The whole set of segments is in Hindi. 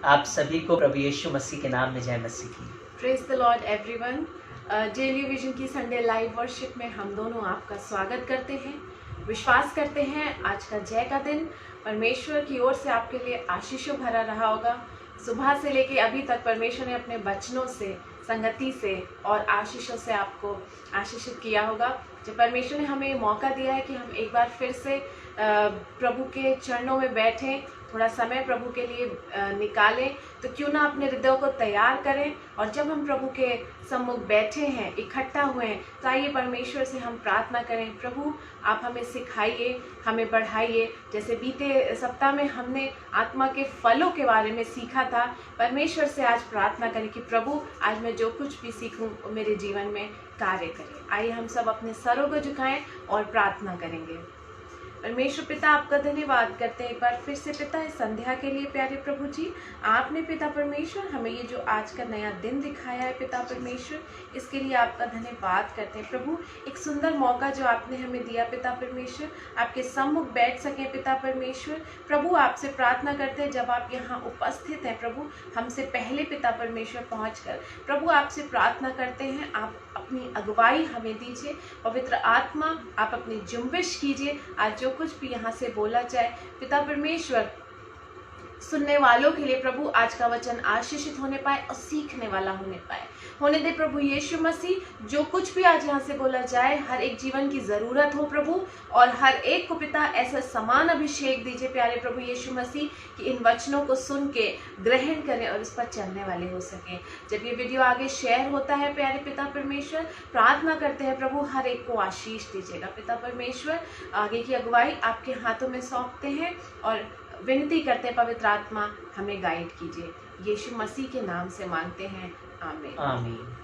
आप सभी को प्रभु यीशु मसीह के नाम में जय मसीह की। Praise the Lord everyone. Daily vision की संडे लाइव वर्शिप में हम दोनों आपका स्वागत करते हैं। विश्वास करते हैं आज का जय का दिन परमेश्वर की ओर से आपके लिए आशीषों भरा रहा होगा। सुबह से लेके अभी तक परमेश्वर ने अपने वचनों से, संगति से और आशीषों से आपको आशीषित किया होगा। जब परमेश्वर ने हमें मौका दिया है कि हम एक बार फिर से प्रभु के चरणों में बैठें, थोड़ा समय प्रभु के लिए निकालें, तो क्यों ना अपने हृदय को तैयार करें। और जब हम प्रभु के सम्मुख बैठे हैं, इकट्ठा हुए हैं, तो आइए परमेश्वर से हम प्रार्थना करें, प्रभु आप हमें सिखाइए, हमें बढ़ाइए। जैसे बीते सप्ताह में हमने आत्मा के फलों के बारे में सीखा था, परमेश्वर से आज प्रार्थना करें कि प्रभु आज मैं जो कुछ भी सीखूं वो मेरे जीवन में कार्य करे। आइए हम सब अपने सरों को झुकाएं और प्रार्थना करेंगे। परमेश्वर पिता आपका धन्यवाद करते हैं एक बार फिर से पिता इस संध्या के लिए। प्यारे प्रभु जी, आपने पिता परमेश्वर हमें ये जो आज का नया दिन दिखाया है पिता परमेश्वर, इसके लिए आपका धन्यवाद करते हैं प्रभु। एक सुंदर मौका जो आपने हमें दिया पिता परमेश्वर, आपके सम्मुख बैठ सकें पिता परमेश्वर। प्रभु आपसे प्रार्थना करते हैं जब आप यहाँ उपस्थित हैं प्रभु, हमसे पहले पिता परमेश्वर पहुँचकर प्रभु आपसे प्रार्थना करते हैं, आप अपनी अगुवाई हमें दीजिए। पवित्र आत्मा आप अपनी जुम्बिश कीजिए। आज जो कुछ भी यहाँ से बोला जाए पिता परमेश्वर, सुनने वालों के लिए प्रभु आज का वचन आशीषित होने पाए और सीखने वाला होने दे प्रभु यीशु मसीह। जो कुछ भी आज यहाँ से बोला जाए, हर एक जीवन की जरूरत हो प्रभु, और हर एक को पिता ऐसा समान अभिषेक दीजिए प्यारे प्रभु यीशु मसीह कि इन वचनों को सुन के ग्रहण करें और इस पर चलने वाले हो सकें। जब ये वीडियो आगे शेयर होता है प्यारे पिता परमेश्वर, प्रार्थना करते हैं प्रभु हर एक को आशीष दीजिएगा पिता परमेश्वर। आगे की अगुवाई आपके हाथों में सौंपते हैं और विनती करते हैं पवित्र आत्मा हमें गाइड कीजिए। यीशु मसीह के नाम से मांगते हैं, आमीन आमीन।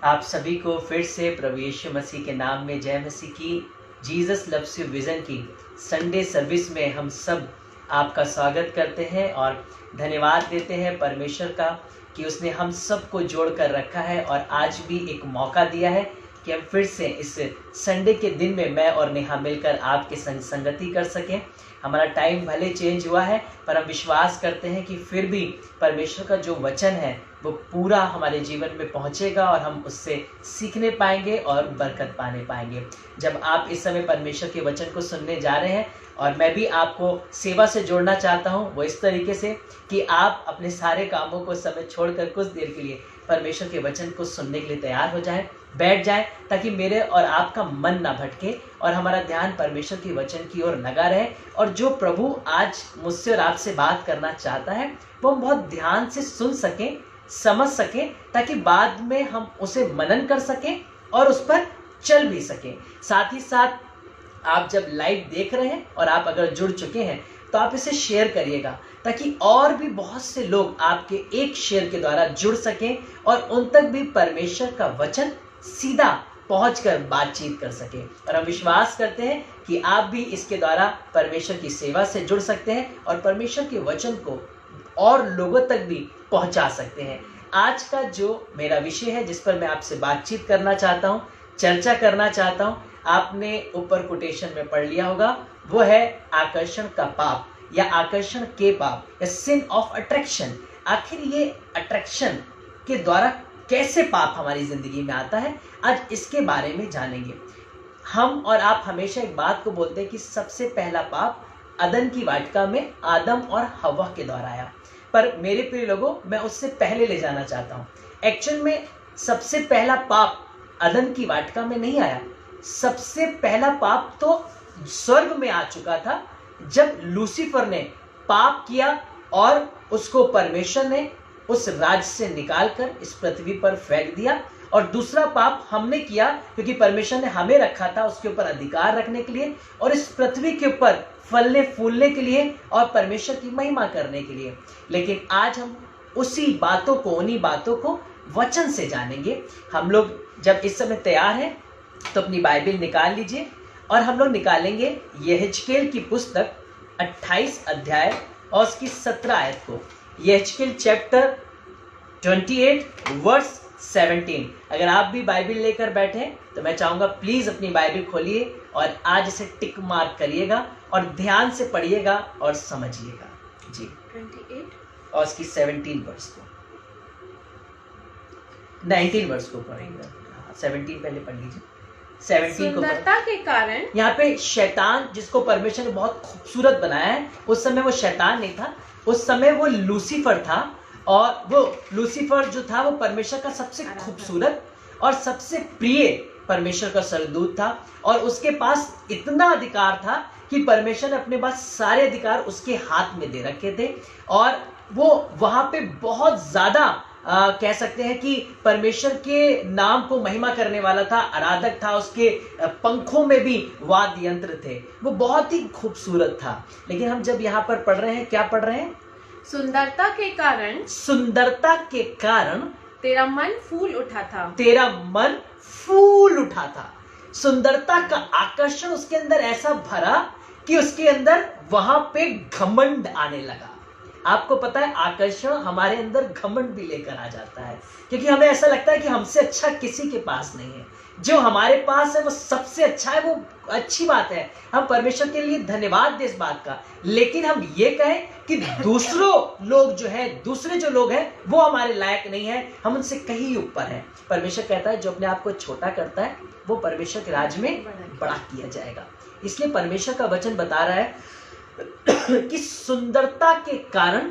आप सभी को फिर से प्रभु यीशु मसीह के नाम में जय मसीह की। जीसस लव्स यू विजन की संडे सर्विस में हम सब आपका स्वागत करते हैं और धन्यवाद देते हैं परमेश्वर का कि उसने हम सबको जोड़ कर रखा है और आज भी एक मौका दिया है कि हम फिर से इस संडे के दिन में मैं और नेहा मिलकर आपके संग संगति कर सकें। हमारा टाइम भले चेंज हुआ है, पर हम विश्वास करते हैं कि फिर भी परमेश्वर का जो वचन है वो पूरा हमारे जीवन में पहुंचेगा और हम उससे सीखने पाएंगे और बरकत पाने पाएंगे। जब आप इस समय परमेश्वर के वचन को सुनने जा रहे हैं, और मैं भी आपको सेवा से जोड़ना चाहता हूं, वो इस तरीके से कि आप अपने सारे कामों को समय छोड़कर कुछ देर के लिए परमेश्वर के वचन को सुनने के लिए तैयार हो जाएं, बैठ जाएं, ताकि मेरे और आपका मन ना भटके और हमारा ध्यान परमेश्वर के वचन की ओर लगा रहे। और जो प्रभु आज मुझसे और आपसे बात करना चाहता है वो हम बहुत ध्यान से सुन सकें, समझ सकें, ताकि बाद में हम उसे मनन कर सकें और उस पर चल भी सकें। साथ ही साथ आप जब लाइव देख रहे हैं और आप अगर जुड़ चुके हैं तो आप इसे शेयर करिएगा, ताकि और भी बहुत से लोग आपके एक शेयर के द्वारा जुड़ सकें और उन तक भी परमेश्वर का वचन सीधा पहुंचकर बातचीत कर सके। और हम विश्वास करते हैं कि आप भी इसके द्वारा परमेश्वर की सेवा से जुड़ सकते हैं और परमेश्वर के वचन को और लोगों तक भी पहुंचा सकते हैं। आज का जो मेरा विषय है, जिस पर मैं आपसे बातचीत करना चाहता हूं, चर्चा करना चाहता हूं, आपने ऊपर कोटेशन में पढ़ लिया होगा, वो है आकर्षण का पाप या आकर्षण के पाप या सिन ऑफ अट्रैक्शन। आखिर ये अट्रैक्शन के द्वारा कैसे पाप हमारी जिंदगी में आता है, आज इसके बारे में जानेंगे। हम और आप हमेशा एक बात को बोलते हैं कि सबसे पहला पाप अदन की वाटिका में आदम और हव्वा के द्वारा आया, पर मेरे प्रिय लोगों, मैं उससे पहले ले जाना चाहता हूँ। एक्चुअल में सबसे पहला पाप अदन की वाटिका में नहीं आया। सबसे पहला पाप तो स्वर्ग में आ चुका था, जब लूसीफर ने पाप किया और उसको परमेश्वर ने उस राज से निकालकर इस पृथ्वी पर फेंक दिया। और दूसरा पाप हमने किया, क्योंकि परमेश्वर ने हमें रखा था उसके ऊपर अधिकार रखने के लिए और इस पृथ्वी के ऊपर फलने फूलने के लिए और परमेश्वर की महिमा करने के लिए। लेकिन आज हम उन्हीं बातों को वचन से जानेंगे। हम लोग जब इस समय तैयार हैं तो अपनी बाइबल निकाल लीजिए और हम लोग निकालेंगे यहेजकेल की पुस्तक 28 अध्याय और उसकी 17 आयत को। यहेजकेल चैप्टर 28 वर्स 17। अगर आप भी बाइबल लेकर बैठे तो मैं चाहूंगा प्लीज अपनी बाइबल खोलिए और आज इसे टिक मार्क करिएगा और ध्यान से पढ़िएगा और समझिएगा। जी 28 और इसकी 17 वर्ष को 19 वर्ष को पढ़ेंगे। 17 पहले पढ़ लीजिए। 17 को सुंदरता के कारण यहाँ पे शैतान जिसको परमेश्वर ने बहुत खूबसूरत बनाया है, उस समय वो शैतान नहीं था, उस समय वो लूसीफर था। और वो लूसीफर जो था वो परमेश्वर का सबसे खूबसूरत और सबसे प्रिय परमेश्वर का स्वर्गदूत था। और उसके पास इतना अधिकार था कि परमेश्वर ने अपने पास सारे अधिकार उसके हाथ में दे रखे थे। और वो वहां पे बहुत ज्यादा कह सकते हैं कि परमेश्वर के नाम को महिमा करने वाला था, आराधक था। उसके पंखों में भी वाद्य यंत्र थे, वो बहुत ही खूबसूरत था। लेकिन हम जब यहाँ पर पढ़ रहे हैं, क्या पढ़ रहे हैं? सुंदरता के कारण, सुंदरता के कारण तेरा मन फूल उठा था। तेरा मन फूल उठा था। सुंदरता का आकर्षण उसके अंदर ऐसा भरा कि उसके अंदर वहां पे घमंड आने लगा। आपको पता है आकर्षण हमारे अंदर घमंड भी लेकर आ जाता है, क्योंकि हमें ऐसा लगता है कि हमसे अच्छा किसी के पास नहीं है। जो हमारे पास है वो सबसे अच्छा है, वो अच्छी बात है, हम परमेश्वर के लिए धन्यवाद दें इस बात का। लेकिन हम ये कहें कि दूसरों लोग जो है, दूसरे जो लोग हैं वो हमारे लायक नहीं है, हम उनसे कहीं ऊपर हैं। परमेश्वर कहता है जो अपने आप को छोटा करता है वो परमेश्वर के राज्य में बड़ा किया जाएगा। इसलिए परमेश्वर का वचन बता रहा है कि सुंदरता के कारण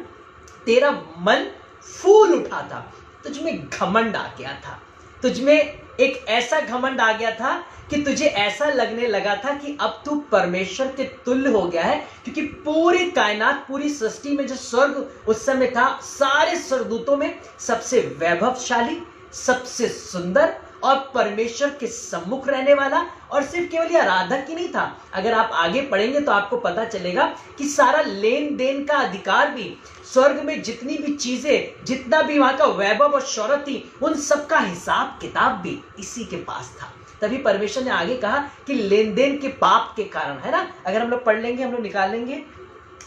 तेरा मन फूल उठा था, तुझमें घमंड आ गया था, तुझमें एक ऐसा घमंड आ गया था कि तुझे ऐसा लगने लगा था कि अब तू परमेश्वर के तुल्य हो गया है। क्योंकि पूरी कायनात, पूरी सृष्टि में जो स्वर्ग उस समय था, सारे स्वर्गदूतों में सबसे वैभवशाली, सबसे सुंदर और परमेश्वर के सम्मुख रहने वाला, और सिर्फ केवल ये आराधक ही नहीं था। अगर आप आगे पढ़ेंगे तो आपको पता चलेगा कि सारा लेन देन का अधिकार भी, स्वर्ग में जितनी भी चीजें, जितना भी वहां का वैभव और शौहरत थी, उन सब का हिसाब किताब भी इसी के पास था। तभी परमेश्वर ने आगे कहा कि लेन देन के पाप के कारण, है ना। अगर हम लोग पढ़ लेंगे, हम लोग निकाल लेंगे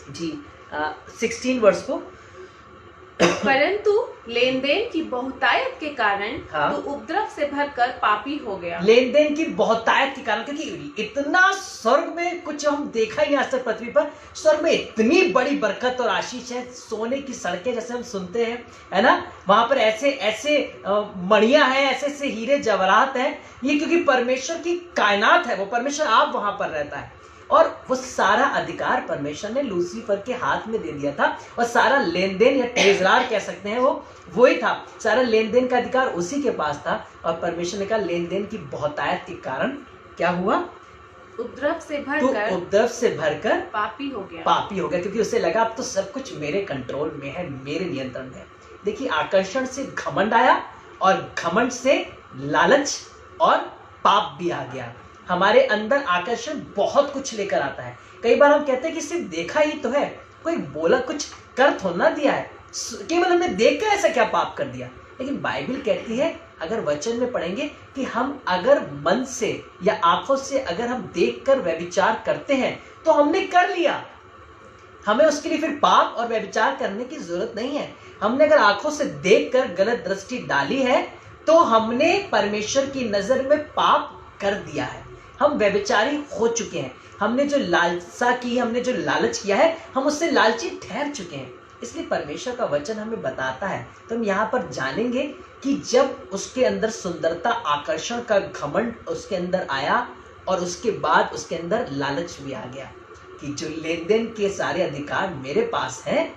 जी 16 वर्ष को। परंतु लेन देन की बहुतायत के कारण हाँ। तू उपद्रव से भरकर पापी हो गया। लेन देन की बहुतायत के कारण, क्योंकि इतना स्वर्ग में कुछ हम देखा ही आज तक पृथ्वी पर। स्वर्ग में इतनी बड़ी बरकत और आशीष है, सोने की सड़कें जैसे हम सुनते हैं, है ना। वहां पर ऐसे ऐसे मणियां हैं, ऐसे ऐसे हीरे जवाहरात हैं। ये क्योंकि परमेश्वर की कायनात है, वो परमेश्वर आप वहां पर रहता है। और वो सारा अधिकार परमेश्वर ने लूसीफर के हाथ में दे दिया था। और सारा लेन देन या ट्रेजरार कह सकते हैं, वो ही था। सारा लेन देन का अधिकार उसी के पास था। और परमेश्वर ने कहा लेन देन की बहुतायत के कारण क्या हुआ? उपद्रव से तो भरकर उपद्रव से भरकर पापी हो गया। पापी हो गया, क्योंकि उसे लगा अब तो सब कुछ मेरे कंट्रोल में है, मेरे नियंत्रण में है। देखिए, आकर्षण से घमंड आया, और घमंड से लालच और पाप भी आ गया। हमारे अंदर आकर्षण बहुत कुछ लेकर आता है। कई बार हम कहते हैं कि सिर्फ देखा ही तो है, कोई बोला, कुछ कर थोड़ा ना दिया है, केवल हमने देखकर ऐसा क्या पाप कर दिया। लेकिन बाइबल कहती है, अगर वचन में पढ़ेंगे, कि हम अगर मन से या आंखों से अगर हम देखकर व्यभिचार करते हैं तो हमने कर लिया। हमें उसके लिए फिर पाप और व्यभिचार करने की जरूरत नहीं है। हमने अगर आंखों से देखकर गलत दृष्टि डाली है तो हमने परमेश्वर की नजर में पाप कर दिया है, हम व्यभिचारी हो चुके हैं। हमने जो लालसा की, हमने जो लालच किया है, हम उससे लालची ठहर चुके हैं। इसलिए परमेश्वर का वचन हमें बताता है, तो हम यहाँ पर जानेंगे कि जब उसके अंदर सुंदरता, आकर्षण का घमंड उसके अंदर आया, और उसके बाद उसके अंदर लालच भी आ गया कि जो लेन देन के सारे अधिकार मेरे पास हैं,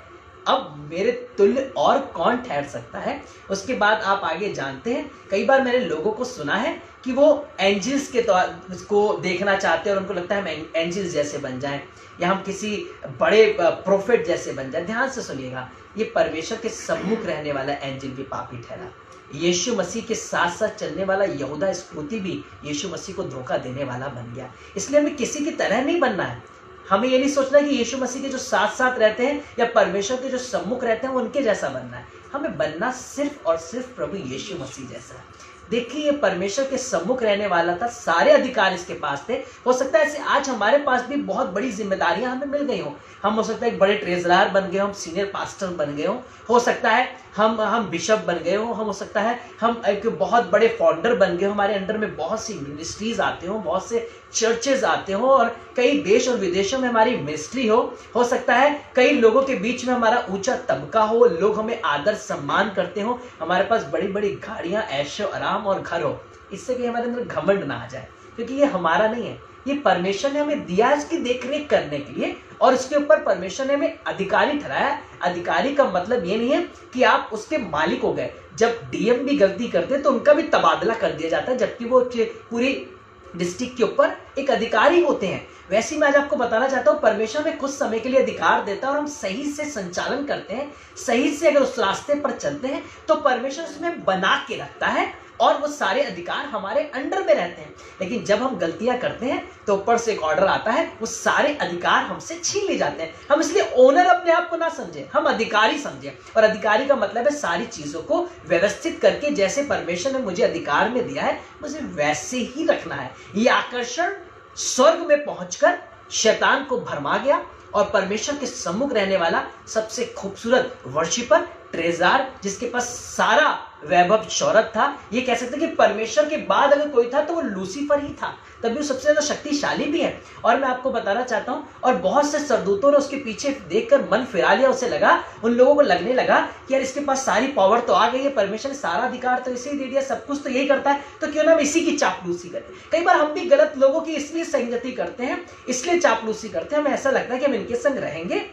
अब मेरे तुल्य और कौन ठहर सकता है। उसके बाद आप आगे जानते हैं, कई बार मैंने लोगों को सुना है कि वो एंजल्स के तौर को देखना चाहते हैं, और उनको लगता है हम एंजल्स जैसे बन जाएं, या हम किसी बड़े प्रोफेट जैसे बन जाएं। ध्यान से सुनिएगा, ये परमेश्वर के सम्मुख रहने वाला एंजल भी पापी ठहरा। यीशु मसीह के साथ साथ चलने वाला यहूदा इस्करियोती भी यीशु मसीह को धोखा देने वाला बन गया। इसलिए हमें किसी की तरह नहीं बनना है। हमें ये नहीं सोचना कि यीशु मसीह के जो साथ साथ रहते हैं या परमेश्वर के जो सम्मुख रहते हैं उनके जैसा बनना है। हमें बनना सिर्फ और सिर्फ प्रभु यीशु मसीह जैसा है। देखिए, ये परमेश्वर के सम्मुख रहने वाला था, सारे अधिकार इसके पास थे। हो सकता है ऐसे आज हमारे पास भी बहुत बड़ी जिम्मेदारियां हमें मिल गई हो। हम हो सकता है एक बड़े ट्रेजरार बन गए हो, हम सीनियर पास्टर बन गए हो सकता है हम बिशप बन गए हो सकता है हम एक बहुत बड़े फाउंडर बन गए हो, हमारे अंडर में बहुत सी मिनिस्ट्रीज आते हो, बहुत से चर्चेज आते हो और कई देश और विदेशों में हमारी मिनिस्ट्री हो सकता है कई लोगों के बीच में हमारा ऊंचा तबका हो, लोग हमें आदर सम्मान करते हो, हमारे पास बड़ी बड़ी गाड़ियां, ऐशो आराम और घर हो, इससे कि हमारे अंदर घमंड ना आ जाए, क्योंकि ये हमारा नहीं है, ये परमेश्वर ने हमें दिया है इसकी देखरेख करने के लिए, और इसके ऊपर परमेश्वर ने हमें अधिकारी ठहराया। अधिकारी का मतलब ये नहीं है कि आप उसके मालिक हो गए। जब डीएम भी गलती करते हैं तो उनका भी तबादला कर दिया जाता है, जबकि वो पूरी डिस्ट्रिक्ट के ऊपर एक अधिकारी होते हैं। वैसे ही मैं आज आपको बताना चाहता हूँ, परमेश्वर में कुछ समय के लिए अधिकार देता है और हम सही से संचालन करते हैं, सही से अगर उस रास्ते पर चलते हैं तो परमेश्वर उसमें बना के रखता है और वो सारे अधिकार हमारे अंडर में रहते हैं। लेकिन जब हम गलतियां करते हैं तो ऊपर से एक ऑर्डर आता है, वो सारे अधिकार हमसे छीन ले जाते हैं। हम इसलिए ओनर अपने आप को ना समझे, हम अधिकारी समझे, और अधिकारी का मतलब है सारी चीजों को व्यवस्थित करके जैसे परमेश्वर ने मुझे अधिकार में दिया है मुझे वैसे ही रखना है। ये आकर्षण स्वर्ग में पहुंचकर शैतान को भरमा गया और परमेश्वर के सम्मुख रहने वाला सबसे खूबसूरत वर्शिपर, ट्रेजार, जिसके पास सारा वैभव शौहरत था, ये कह सकते हैं कि परमेश्वर के बाद अगर कोई था तो वो लूसीफर ही था, तभी वो सबसे ज्यादा शक्तिशाली भी है। और मैं आपको बताना चाहता हूं, और बहुत से सरदूतों ने उसके पीछे देखकर मन फिरा लिया, उसे लगा, उन लोगों को लगने लगा कि यार इसके पास सारी पावर तो आ गई है, परमेश्वर ने सारा अधिकार तो इसे ही दे दिया, सब कुछ तो यही करता है, तो क्यों ना हम इसी की चापलूसी करें। कई बार हम भी गलत लोगों की इसलिए संगति करते हैं, इसलिए चापलूसी करते हैं, हमें ऐसा लगता है कि हम इनके संग रहेंगे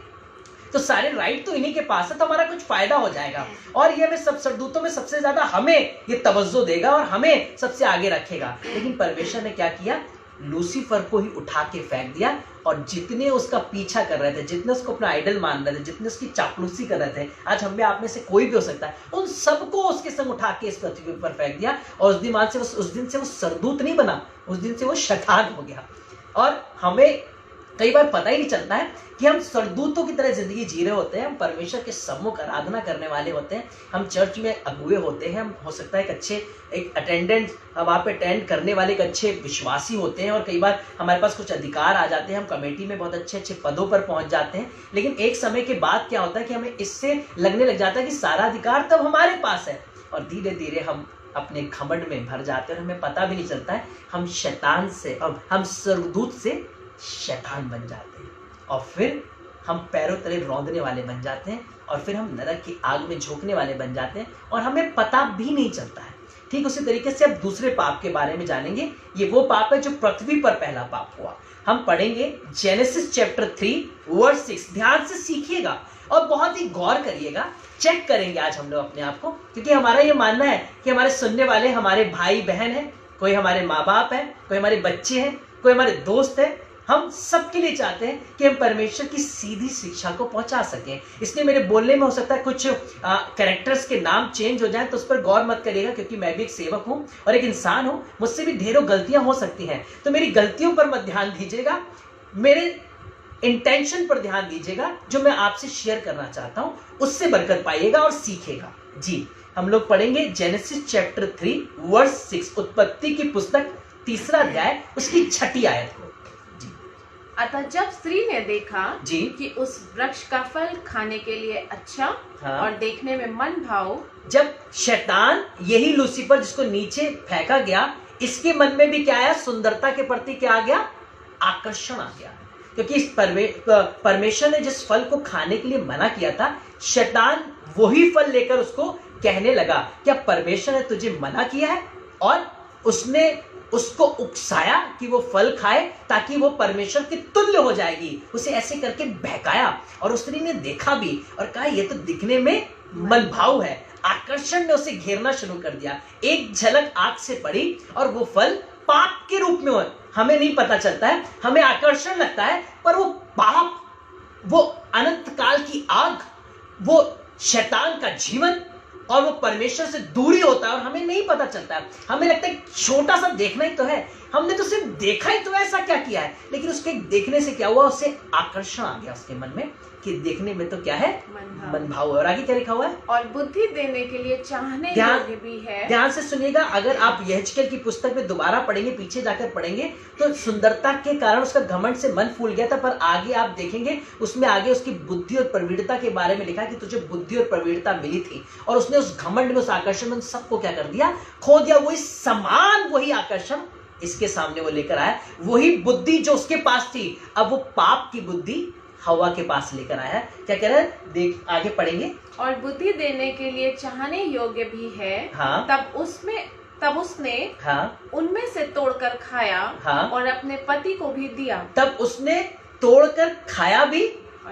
तो सारे राइट तो इन्हीं के पास है, तो हमारा कुछ फायदा हो जाएगा, और ये हमें सब सरदूतों में सबसे ज्यादा हमें ये तवज्जो देगा और हमें सबसे आगे रखेगा। लेकिन परमेश्वर ने क्या किया, लूसीफर को ही उठा के फेंक दिया, और जितने उसका पीछा कर रहे थे, जितने उसको अपना आइडल मान रहे थे, जितने उसकी चापलूसी कर रहे थे, आज हम में आप में से कोई भी हो सकता है, उन सबको उसके संग उठा के इस पृथ्वी पर फेंक दिया, और उस दिन से वो सरदूत नहीं बना, उस दिन से वो शैतान हो गया। और हमें कई बार पता ही नहीं चलता है कि हम सरदूतों की तरह जिंदगी जी रहे होते हैं, हम परमेश्वर के सम्मुख आराधना करने वाले होते हैं, हम चर्च में अगुए होते हैं, हम हो सकता है एक अटेंडेंट, वहाँ पे अटेंड करने वाले एक अच्छे विश्वासी होते हैं, और कई बार हमारे पास कुछ अधिकार आ जाते हैं, हम कमेटी में बहुत अच्छे अच्छे पदों पर पहुंच जाते हैं। लेकिन एक समय के बाद क्या होता है कि हमें इससे लगने लग जाता है कि सारा अधिकार तब हमारे पास है, और धीरे धीरे हम अपने घमंड में भर जाते हैं, और हमें पता भी नहीं चलता है, हम शैतान से, और हम सरदूत से शैतान बन जाते हैं, और फिर हम पैरों तले रौंदने वाले बन जाते हैं, और फिर हम नरक की आग में झोंकने वाले बन जाते हैं, और हमें पता भी नहीं चलता है। ठीक उसी तरीके से अब दूसरे पाप के बारे में जानेंगे। ये वो पाप है जो पृथ्वी पर पहला पाप हुआ। हम पढ़ेंगे जेनेसिस चैप्टर 3 वर्स 6। ध्यान से सीखिएगा और बहुत ही गौर करिएगा, चेक करेंगे आज हम लोग अपने आप को, क्योंकि हमारा ये मानना है कि हमारे सुनने वाले हमारे भाई बहन हैं, कोई हमारे माँ बाप है, कोई हमारे बच्चे हैं, कोई हमारे दोस्त है। हम सबके लिए चाहते हैं कि हम परमेश्वर की सीधी शिक्षा को पहुंचा सकें। इसलिए मेरे बोलने में हो सकता है कुछ कैरेक्टर्स के नाम चेंज हो जाएं, तो उस पर गौर मत करिएगा, क्योंकि मैं भी एक सेवक हूं और एक इंसान हूं, मुझसे भी ढेरों गलतियां हो सकती हैं। तो मेरी गलतियों पर मत ध्यान दीजिएगा, मेरे इंटेंशन पर ध्यान दीजिएगा, जो मैं आपसे शेयर करना चाहता हूं उससे बरकत पाइएगा और सीखेगा। जी, हम लोग पढ़ेंगे जेनेसिस चैप्टर 3 वर्स 6, उत्पत्ति की पुस्तक 3 अध्याय उसकी 6 आयत को। अतः जब स्त्री ने देखा जी कि उस वृक्ष का फल खाने के लिए अच्छा और देखने में मन भाव, जब शैतान, यही लूसीफर जिसको नीचे फेंका गया, इसके मन में भी क्या आया, सुंदरता के प्रति क्या आ गया, आकर्षण आ गया। क्योंकि इस परमेश्वर ने जिस फल को खाने के लिए मना किया था, शैतान वही फल लेकर उसको कहने लगा, क्या परमेश्वर ने तुझे मना किया है? और उसने उसको उकसाया कि वो फल खाए ताकि वो परमेश्वर के तुल्य हो जाएगी। उसे ऐसे करके बहकाया, और उस स्त्री ने देखा भी और कहा ये तो दिखने में मनभाव है। आकर्षण ने उसे घेरना शुरू कर दिया। एक झलक आंख से पड़ी और वो फल पाप के रूप में हो। हमें नहीं पता चलता है, हमें आकर्षण लगता है, पर वो पाप, वो अनंत काल की आग, वो शैतान का जीवन, और वो परमेश्वर से दूरी होता है और हमें नहीं पता चलता है। हमें लगता है छोटा सा देखना ही तो है, हमने तो सिर्फ देखा ही तो, ऐसा क्या किया है। लेकिन उसके देखने से क्या हुआ, उससे आकर्षण आ गया उसके मन में कि देखने में तो क्या है, मन भाव। और आगे क्या लिखा हुआ है, और बुद्धि देने के लिए चाहने योग्य भी है। ध्यान से सुनिएगा, अगर आप यहेजकेल की पुस्तक में दोबारा पढ़ेंगे, पीछे जाकर पढ़ेंगे, तो सुंदरता के कारण उसका घमंड से मन फूल गया था, पर आगे आप देखेंगे उसमें आगे उसकी बुद्धि और प्रवीणता के बारे में लिखा कि तुझे बुद्धि और प्रवीणता मिली थी, और उसने उस घमंड में, उस आकर्षण में सबको क्या कर दिया, खो दिया। वही समान, वही आकर्षण इसके सामने वो लेकर आया। वही बुद्धि जो उसके पास थी, अब वो पाप की बुद्धि हवा के पास लेकर आया है। क्या कह रहा है, देख आगे पढ़ेंगे। और बुद्धि देने के लिए चाहने योग्य भी है। हाँ। तब उसने उनमें से तोड़कर खाया और अपने पति को भी दिया। तब उसने तोड़कर खाया भी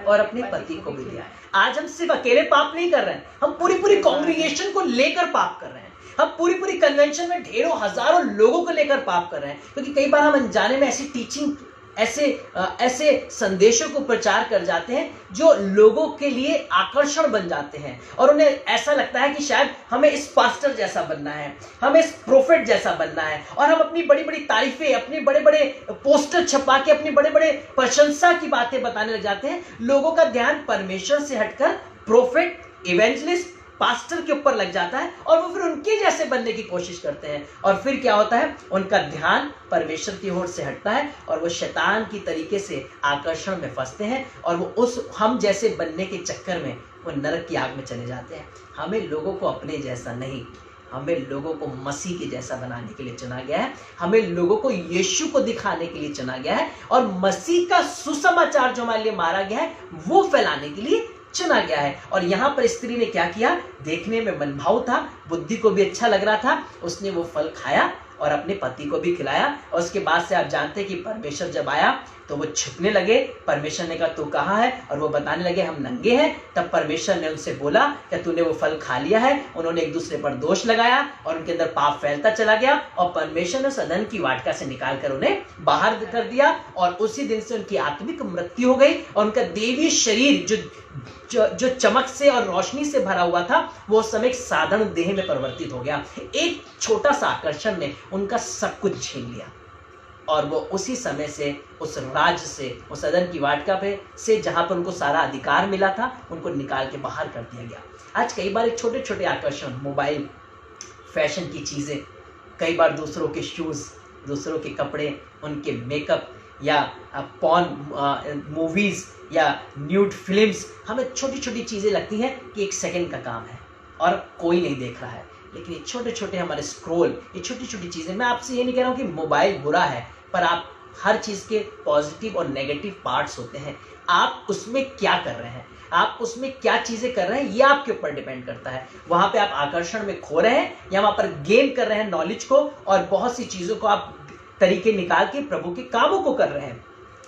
और अपने पति को भी दिया। आज हम सिर्फ अकेले पाप नहीं कर रहे हैं, हम पूरी कांग्रीगेशन को लेकर पाप कर रहे हैं। हम पूरी कन्वेंशन में ढेरों हजारों लोगों को लेकर पाप कर रहे हैं, क्योंकि कई बार हम अनजाने में ऐसी टीचिंग, ऐसे संदेशों को प्रचार कर जाते हैं जो लोगों के लिए आकर्षण बन जाते हैं, और उन्हें ऐसा लगता है कि शायद हमें इस पास्टर जैसा बनना है, हमें इस प्रोफेट जैसा बनना है, और हम अपनी बड़ी बड़ी तारीफें, अपने बड़े बड़े पोस्टर छपा के अपनी बड़े बड़े प्रशंसा की बातें बताने लग जाते हैं। लोगों का ध्यान परमेश्वर से हटकर प्रोफेट, इवेंजलिस्ट, पास्टर के ऊपर लग जाता है, और वो फिर उनके जैसे बनने की कोशिश करते हैं। और फिर क्या होता है, उनका ध्यान परमेश्वर की ओर से हटता है और वो शैतान की तरीके से आकर्षण में फंसते हैं, और वो उस हम जैसे बनने के चक्कर में वो नरक की आग में चले जाते हैं। हमें लोगों को अपने जैसा नहीं, हमें लोगों को मसीह के जैसा बनाने के लिए चुना गया है। हमें लोगों को यीशु को दिखाने के लिए चुना गया है, और मसीह का सुसमाचार जो हमारे लिए मारा गया है वो फैलाने के लिए चुना गया है। और यहाँ पर स्त्री ने क्या किया, देखने में मनभाव था, बुद्धि को भी अच्छा लग रहा था, उसने वो फल खाया और अपने पति को भी खिलाया। और उसके बाद से आप जानते हैं कि परमेश्वर जब आया तो वो छिपने लगे। परमेश्वर ने कहा तू कहाँ है, और वो बताने लगे हम नंगे हैं। तब परमेश्वर ने उनसे बोला कि तूने वो फल खा लिया है। उन्होंने एक दूसरे पर दोष लगाया और उनके अंदर पाप फैलता चला गया, और परमेश्वर ने उस अदन की वाटिका से निकालकर उन्हें बाहर कर दिया। और उसी दिन से उनकी आत्मिक मृत्यु हो गई, और उनका देवी शरीर जो चमक से और रोशनी से भरा हुआ था, वो उस समय एक साधारण देह में परिवर्तित हो गया। एक छोटा सा आकर्षण ने उनका सब कुछ छीन लिया, और वो उसी समय से, उस राज्य से, उस अदन की वाटिका पे से जहां पर उनको सारा अधिकार मिला था, उनको निकाल के बाहर कर दिया गया। आज कई बार एक छोटे छोटे आकर्षण, मोबाइल, फैशन की चीजें, कई बार दूसरों के शूज, दूसरों के कपड़े, उनके मेकअप, या पॉर्न मूवीज या न्यूड फिल्म्स, हमें छोटी छोटी चीजें लगती हैं कि एक सेकंड का काम है और कोई नहीं देख रहा है। लेकिन ये छोटे छोटे हमारे स्क्रॉल, ये छोटी छोटी चीजें, मैं आपसे ये नहीं कह रहा हूँ कि मोबाइल बुरा है, पर आप हर चीज के पॉजिटिव और नेगेटिव पार्ट्स होते हैं। आप उसमें क्या कर रहे हैं, आप उसमें क्या चीजें कर रहे हैं, ये आपके ऊपर डिपेंड करता है। वहां पे आप आकर्षण में खो रहे हैं, या वहां पर गेन कर रहे हैं नॉलेज को, और बहुत सी चीजों को आप तरीके निकाल के प्रभु के कामों को कर रहे हैं।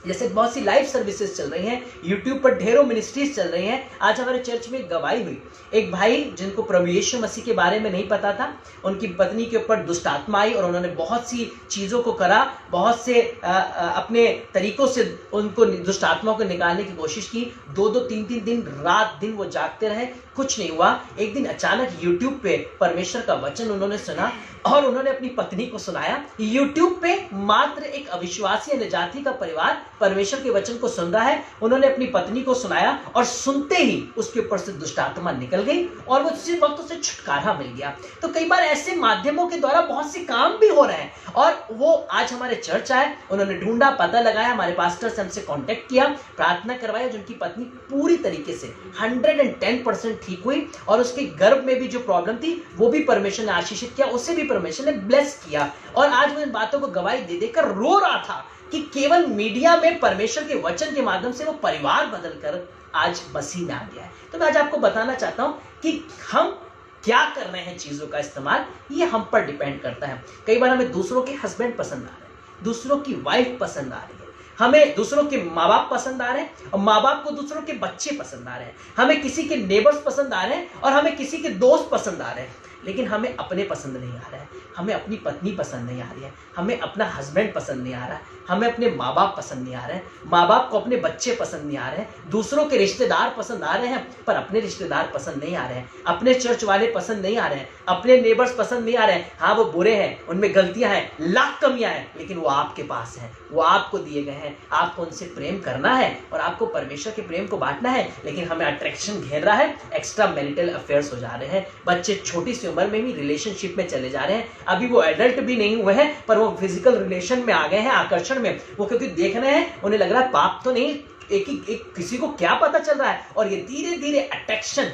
जैसे बहुत सी लाइव सर्विसेज चल रही हैं, यूट्यूब पर ढेरों मिनिस्ट्रीज चल रही हैं। आज हमारे चर्च में गवाही हुई, एक भाई जिनको प्रभु यीशु मसीह के बारे में नहीं पता था, उनकी पत्नी के ऊपर दुष्ट आत्मा आई और उन्होंने बहुत सी चीज़ों को करा, बहुत से अपने तरीकों से उनको दुष्ट आत्मा को निकालने की कोशिश की। 2-2, 3-3 दिन रात दिन वो जागते रहे, कुछ नहीं हुआ। एक दिन अचानक यूट्यूब पे परमेश्वर का वचन उन्होंने सुना और उन्होंने अपनी पत्नी को सुनाया। यूट्यूब पे मात्र एक अविश्वासी जाति का परिवार परमेश्वर के वचन को सुन रहा है, उन्होंने अपनी पत्नी को सुनाया और सुनते ही उसके ऊपर से दुष्ट आत्मा निकल गई और वो उसी वक्त उसे छुटकारा मिल गया। तो कई बार ऐसे माध्यमों के द्वारा बहुत से काम भी हो रहे हैं, और वो आज हमारे चर्च आए, उन्होंने ढूंढा, पता लगाया, हमारे पास्टर से हमसे कांटेक्ट किया, प्रार्थना करवाई, जिनकी पत्नी पूरी तरीके से 110% ठीक हुई, और उसके गर्भ में भी जो प्रॉब्लम थी वो भी परमेश्वर ने आशीषित किया, उसे भी परमेश्वर ने ब्लेस किया। और आज वो इन बातों को गवाही दे देकर रो रहा था कि केवल मीडिया में परमेश्वर के वचन के माध्यम से वो परिवार बदलकर आज मसीह में आ गया है। तो मैं आज आपको बताना चाहता हूं कि हम क्या कर रहे हैं, चीजों का इस्तेमाल, ये हम पर डिपेंड करता है। कई बार हमें दूसरों के हस्बैंड पसंद आ रहे हैं, दूसरों की वाइफ पसंद आ रही है, हमें दूसरों के माँ बाप पसंद आ रहे हैं और माँ बाप को दूसरों के बच्चे पसंद आ रहे हैं, हमें किसी के नेबर्स पसंद आ रहे हैं और हमें किसी के दोस्त पसंद आ रहे हैं, लेकिन हमें अपने पसंद नहीं आ रहा है, हमें अपनी पत्नी पसंद नहीं आ रही है, हमें अपना हस्बैंड पसंद नहीं आ रहा है, हमें अपने माँ बाप पसंद नहीं आ रहे हैं, माँ बाप को अपने बच्चे पसंद नहीं आ रहे हैं, दूसरों के रिश्तेदार पसंद आ रहे हैं पर अपने रिश्तेदार पसंद नहीं आ रहे हैं, अपने चर्च वाले पसंद नहीं आ रहे हैं, अपने नेबर्स पसंद नहीं आ रहे हैं। हाँ, वो बुरे हैं, उनमें गलतियां हैं, लाख कमियां हैं, लेकिन वो आपके पास हैं, वो आपको दिए गए हैं। आपको उनसे प्रेम करना है और आपको परमेश्वर के प्रेम को बांटना है, लेकिन हमें अट्रैक्शन घेर रहा है, एक्स्ट्रा मैरिटल अफेयर्स हो जा रहे हैं, बच्चे छोटी सी उम्र में भी रिलेशनशिप में चले जा रहे हैं, अभी वो एडल्ट भी नहीं हुए हैं पर वो फिजिकल रिलेशन में आ गए हैं, आकर्षण में। वो क्योंकि देख रहे हैं, उन्हें लग रहा है पाप तो नहीं, एक किसी को क्या पता चल रहा है, और ये धीरे धीरे अट्रैक्शन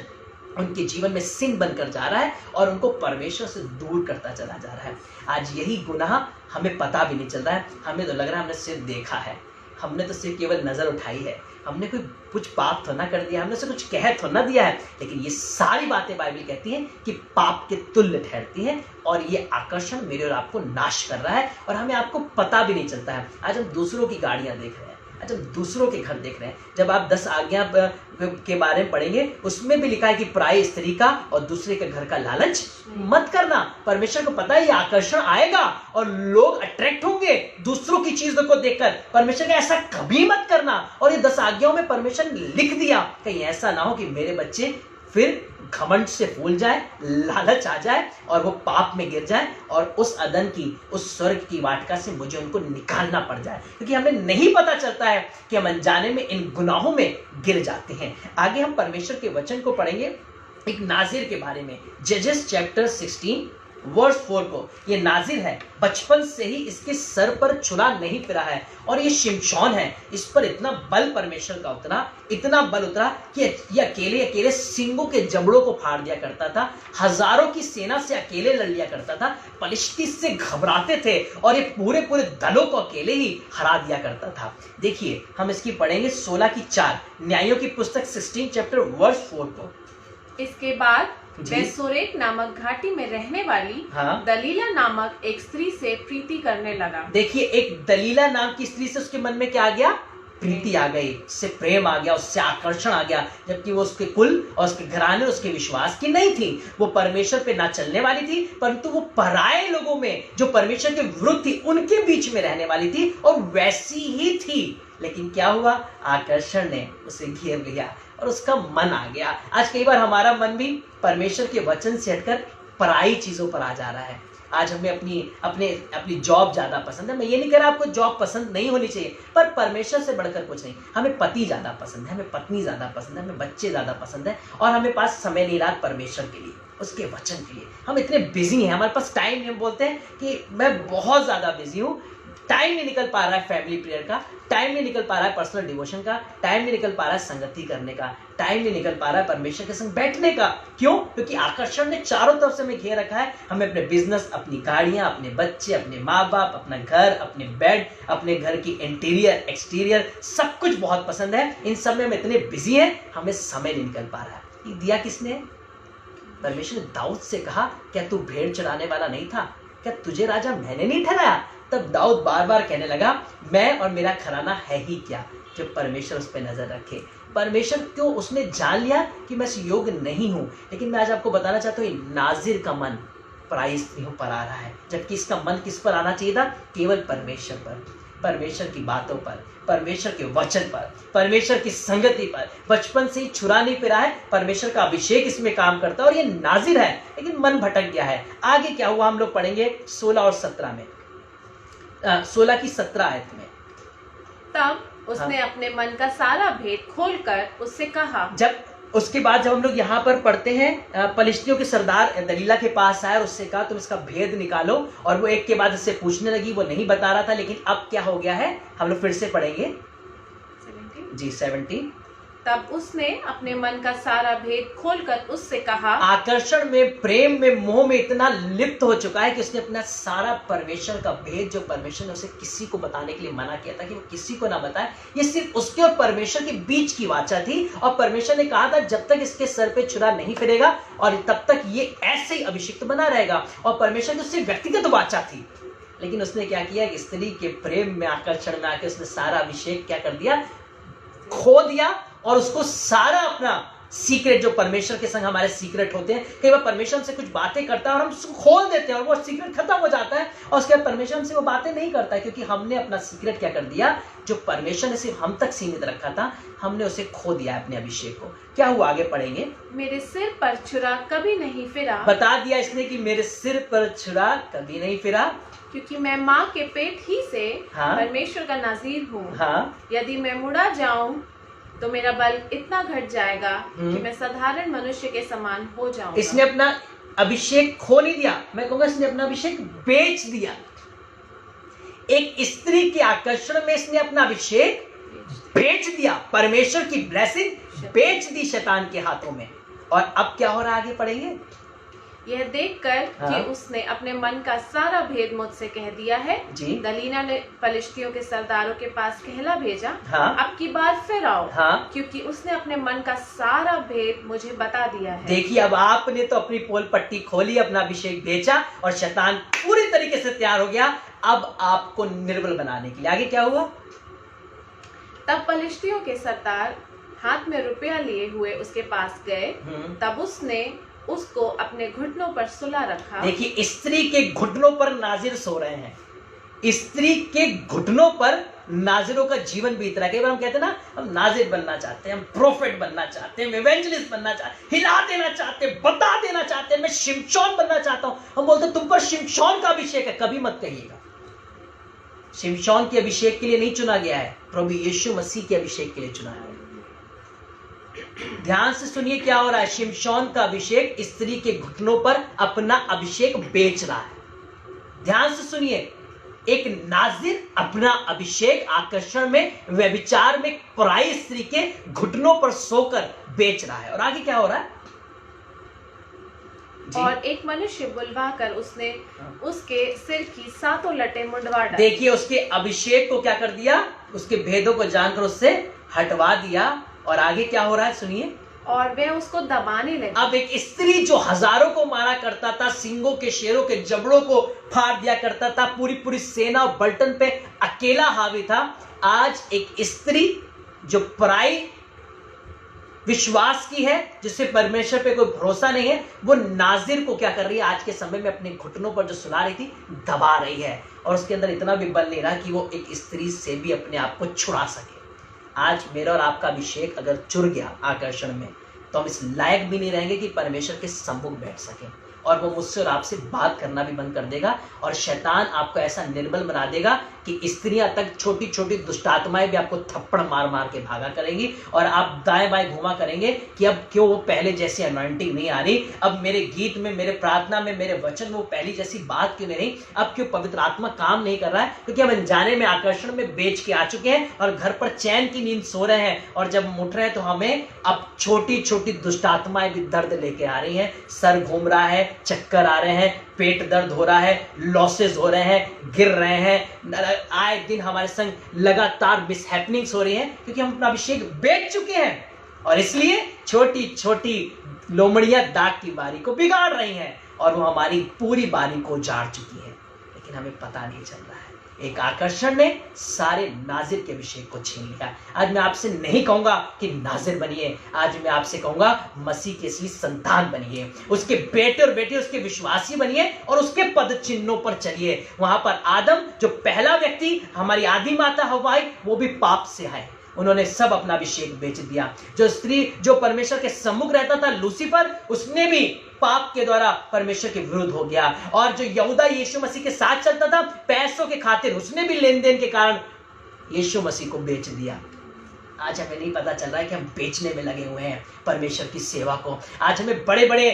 उनके जीवन में सिन बनकर जा रहा है और उनको परमेश्वर से दूर करता चला जा रहा है। आज यही गुनाह हमें पता भी नहीं चल रहा है, हमें तो लग रहा है हमने सिर्फ देखा है, हमने तो सिर्फ केवल नजर उठाई है, हमने कोई कुछ पाप तो ना कर दिया, हमने से कुछ कह तो ना दिया है, लेकिन ये सारी बातें बाइबल कहती हैं कि पाप के तुल्य ठहरती हैं और ये आकर्षण मेरे और आपको नाश कर रहा है और हमें आपको पता भी नहीं चलता है। आज हम दूसरों की गाड़ियां देख रहे हैं, आज हम दूसरों के घर देख रहे हैं। जब आप 10 आज्ञा के बारे में पढ़ेंगे उसमें भी लिखा है कि पराई स्त्री का और दूसरे के घर का लालच मत करना। परमेश्वर को पता है ये आकर्षण आएगा और लोग अट्रैक्ट होंगे दूसरों की चीजों को देखकर। परमेश्वर का ऐसा कभी मत करना। और ये 10 आज्ञाओं में परमेश्वर ने लिख दिया कहीं ऐसा ना हो कि मेरे बच्चे फिर घमंड से फूल जाए, लालच आ जाए और वो पाप में गिर जाए और उस अदन की, उस स्वर्ग की वाटिका से मुझे उनको निकालना पड़ जाए, क्योंकि हमें नहीं पता चलता है कि हम अनजाने में इन गुनाहों में गिर जाते हैं। आगे हम परमेश्वर के वचन को पढ़ेंगे एक नाजिर के बारे में, जजेस चैप्टर 16 वर्स 4 को। ये नाजिर है, बचपन से ही इसके सर पर छुरा नहीं फिरा है और ये शिमशोन है। इस पर इतना बल परमेश्वर का उतरा, इतना बल उतरा कि ये अकेले अकेले सिंगों के जबड़ों को फाड़ दिया करता था, हजारों की सेना से अकेले लड़ लिया करता था, पलिश्ती से घबराते थे और ये पूरे पूरे दलों को अकेले ही हरा दिया करता था। देखिए हम इसकी पढ़ेंगे 16 की 4 न्यायों की पुस्तक 16 चैप्टर वर्स 4 को। इसके बाद वह सोरेक नामक घाटी में रहने वाली दलीला नामक एक स्त्री से प्रीति करने लगा। देखिए एक दलीला नाम की स्त्री से उसके मन में क्या आ गया? प्रीति आ गई, उससे प्रेम आ गया, उससे आकर्षण आ गया, जबकि वो उसके कुल और उसके घराने उसके विश्वास की नहीं थी। वो परमेश्वर पे ना चलने वाली थी, परंतु वो पराये लोगों में जो परमेश्वर के विरुद्ध थी उनके बीच में रहने वाली थी और वैसी ही थी। लेकिन क्या हुआ? आकर्षण ने उसे घेर लिया और उसका मन आ गया। आज कई बार हमारा मन भी परमेश्वर के वचन से हटकर पराई चीजों पर आ जा रहा है। आज हमें अपनी जॉब ज्यादा पसंद है। मैं ये नहीं कह रहा आपको जॉब पसंद नहीं होनी चाहिए, पर परमेश्वर से बढ़कर कुछ नहीं। हमें पति ज्यादा पसंद है, हमें पत्नी ज्यादा पसंद है, हमें बच्चे ज्यादा पसंद है और हमें पास समय नहीं रहा परमेश्वर के लिए, उसके वचन के लिए। हम इतने बिजी हैं, हमारे पास टाइम नहीं। हम बोलते हैं कि मैं बहुत ज्यादा बिजी हूँ, टाइम नहीं निकल पा रहा है फैमिली प्रेयर का, टाइम नहीं निकल पा रहा है पर्सनल डिवोशन का, टाइम नहीं निकल पा रहा है संगति करने का, टाइम नहीं निकल पा रहा है परमेश्वर के संग बैठने का। क्यों? क्योंकि आकर्षण ने चारों तरफ से हमें घेर रखा है। हमें अपने बिजनेस, अपनी गाड़ियां, अपने बच्चे, अपने माँ बाप, अपना घर, अपने बेड, अपने घर की इंटीरियर एक्सटीरियर सब कुछ बहुत पसंद है। इन सब में हम इतने बिजी हैं, हमें समय नहीं निकल पा रहा है। ये दिया किसने? परमेश्वर ने दाऊद से कहा, क्या तू भेड़ चराने वाला नहीं था? क्या तुझे राजा मैंने नहीं ठहराया? तब दाऊद बार बार कहने लगा, मैं और मेरा घराना है ही क्या जो परमेश्वर उस पर नजर रखे। परमेश्वर क्यों? उसने जान लिया कि मैं इस योग्य नहीं हूं। लेकिन मैं आज आपको बताना चाहता हूँ, नाजिर का मन पराई स्त्रियों पर आ रहा है, जबकि इसका मन किस पर आना चाहिए था? केवल परमेश्वर पर, परमेश्वर की बातों पर, परमेश्वर के वचन पर, परमेश्वर की संगति पर। बचपन से ही छुरा नहीं फिरा है, परमेश्वर का अभिषेक इसमें काम करता है और ये नाजिर है, लेकिन मन भटक गया है। आगे क्या हुआ हम लोग पढ़ेंगे 16 और 17 में, 16 की 17 आयत में। तब उसने अपने मन का सारा भेद खोलकर उससे कहा। उसके बाद जब हम लोग यहाँ पर पढ़ते हैं, पलिश्तियों के सरदार दलीला के पास आया और उससे कहा तुम इसका भेद निकालो, और वो एक के बाद इससे पूछने लगी। वो नहीं बता रहा था, लेकिन अब क्या हो गया है हम लोग फिर से पढ़ेंगे 17 जी 17। तब उसने अपने मन का सारा भेद खोलकर उससे कहा। आकर्षण में, प्रेम में, मोह में इतना लिप्त हो चुका है कि उसने अपना सारा परमेश्वर का भेद, जो परमेश्वर ने उसे किसी को बताने के लिए मना किया था कि वो किसी को ना बताए, ये सिर्फ उसके और परमेश्वर के बीच की वाचा थी। और परमेश्वर ने कहा था जब तक इसके सर पे छुरा नहीं फिरेगा और तब तक ये ऐसे ही अभिषिक्त बना रहेगा। और परमेश्वर की उससे व्यक्तिगत वाचा थी। लेकिन उसने क्या किया? स्त्री के प्रेम में, आकर्षण में आके उसने सारा अभिषेक क्या कर दिया? खो दिया। और उसको सारा अपना सीक्रेट, जो परमेश्वर के संग हमारे सीक्रेट होते हैं, कई बार परमेश्वर हमसे कुछ बातें करता है और हम उसको खोल देते हैं और वो सीक्रेट खत्म हो जाता है और उसके बाद परमेश्वर हमसे वो बातें नहीं करता है, क्योंकि हमने अपना सीक्रेट क्या कर दिया? जो परमेश्वर ने सिर्फ हम तक सीमित रखा था, हमने उसे खो दिया अपने अभिषेक को। क्या हुआ आगे पढ़ेंगे। मेरे सिर पर छुरा कभी नहीं फिरा। बता दिया इसने कि मेरे सिर पर छुरा कभी नहीं फिरा, क्योंकि मैं माँ के पेट ही से परमेश्वर का नाज़ीर हूँ। यदि मैं मुड़ा जाऊं तो मेरा बल इतना घट जाएगा कि मैं साधारण मनुष्य के समान हो जाऊंगा। इसने अपना अभिषेक खो नहीं दिया, मैं कहूंगा इसने अपना अभिषेक बेच दिया। एक स्त्री के आकर्षण में इसने अपना अभिषेक बेच दिया, परमेश्वर की ब्लेसिंग बेच दी शैतान के हाथों में। और अब क्या हो रहा है, आगे पढ़ेंगे। यह देखकर हाँ। कि उसने अपने मन का सारा भेद मुझसे कह दिया है, जी। दलीला ने फलिश्तियों के सरदारों के पास कहला भेजा, हाँ। अब की बार फिर आओ, हाँ। क्योंकि उसने अपने मन का सारा भेद मुझे बता दिया है। देखिए, अब आपने तो अपनी पोल पट्टी खोली, अपना अभिषेक बेचा और शैतान पूरी तरीके से तैयार हो गया अब आपको निर्बल बनाने के लिए। आगे क्या हुआ? तब फलिश्तियों के सरदार हाथ में रुपया लिए हुए उसके पास गए, तब उसने उसको अपने घुटनों पर सुला रखा। देखिए, स्त्री के घुटनों पर नाजिर सो रहे हैं। स्त्री के घुटनों पर नाजिरों का जीवन बीत रहा है। कई बार हम कहते हैं ना, हम नाजिर बनना चाहते हैं, हम प्रोफेट बनना चाहते हैं, इवेंजलिस्ट बनना चाहते हैं, हिला देना चाहते हैं, बता देना चाहते हैं, मैं शिमशोन बनना चाहता हूं। हम बोलते हैं तुम पर शिमशोन का अभिषेक है। कभी मत कहिएगा, शिमशोन के अभिषेक के लिए नहीं चुना गया है, प्रभु यीशु मसीह के अभिषेक के लिए चुना है। ध्यान से सुनिए क्या हो रहा है। शिमशोन का अभिषेक स्त्री के घुटनों पर अपना अभिषेक बेच रहा है। ध्यान से सुनिए, एक नाजिर अपना अभिषेक आकर्षण में, व्यभिचार में पराई स्त्री के घुटनों पर सोकर बेच रहा है। और आगे क्या हो रहा है? और एक मनुष्य बुलवा कर उसने उसके सिर की 7 लटें मुंडवा डाली। देखिए, उसके अभिषेक को क्या कर दिया, उसके भेदों को जानकर उससे हटवा दिया। और आगे क्या हो रहा है सुनिए। और वह उसको दबाने लगी। अब एक स्त्री जो हजारों को मारा करता था, सिंगों के शेरों के जबड़ों को फाड़ दिया करता था, पूरी पूरी सेना और बल्टन पे अकेला हावी था, आज एक स्त्री जो पराई विश्वास की है, जिसे परमेश्वर पे कोई भरोसा नहीं है, वो नाजिर को क्या कर रही है, आज के समय में अपने घुटनों पर जो सुला रही थी, दबा रही है। और उसके अंदर इतना भी बल नहीं रहा कि वो एक स्त्री से भी अपने आप को छुड़ा सके। आज मेरा और आपका अभिषेक अगर चुर गया आकर्षण में, तो हम इस लायक भी नहीं रहेंगे कि परमेश्वर के सम्मुख बैठ सकें, और वो मुझसे और आपसे बात करना भी बंद कर देगा। और शैतान आपको ऐसा निर्बल बना देगा कि स्त्रियां तक, छोटी छोटी दुष्ट आत्माएं भी आपको थप्पड़ मार मार के भागा करेंगी, और आप दाएं बाएं घुमा करेंगे कि अब क्यों वो पहले जैसी अनॉइंटिंग नहीं आ रही, अब मेरे गीत में, मेरे प्रार्थना में, मेरे वचन में वो पहली जैसी बात क्यों नहीं रही, अब क्यों पवित्र आत्मा काम नहीं कर रहा है, क्योंकि हम अनजाने में आकर्षण में बेच के आ चुके हैं और घर पर चैन की नींद सो रहे हैं। और जब हम उठ रहे हैं तो हमें अब छोटी छोटी दुष्ट आत्माएं भी दर्द लेके आ रही हैं, सर घूम रहा है, चक्कर आ रहे हैं, पेट दर्द हो रहा है, लॉसेस हो रहे हैं, गिर रहे हैं, आए दिन हमारे संग लगातार मिसहैपनिंग्स हो रही हैं, क्योंकि हम अपना अभिषेक बेच चुके हैं। और इसलिए छोटी छोटी लोमड़ियां दाग की बारी को बिगाड़ रही हैं, और वो हमारी पूरी बारी को उजाड़ चुकी है, लेकिन हमें पता नहीं चल रहा है। एक आकर्षण ने सारे नाजिर के अभिषेक को छीन लिया। आज मैं आपसे नहीं कहूंगा कि नाजिर बनिए, आज मैं आपसे कहूंगा मसीह के असली संतान बनिए, उसके बेटे और बेटी, उसके विश्वासी बनिए, और उसके पद चिन्हों पर चलिए। वहां पर आदम, जो पहला व्यक्ति, हमारी आदि माता हव्वा, वो भी पाप से आए, उन्होंने सब अपना अभिषेक बेच दिया। जो स्त्री, जो परमेश्वर के सम्मुख रहता था, लूसीफर, उसने भी पाप के द्वारा परमेश्वर के विरुद्ध हो गया। और जो यहूदा यीशु मसीह के साथ चलता था पैसों के खातिर, उसने भी लेन देन के कारण यीशु मसीह को बेच दिया। आज हमें नहीं पता चल रहा है कि हम बेचने में लगे हुए हैं परमेश्वर की सेवा को। आज हमें बड़े बड़े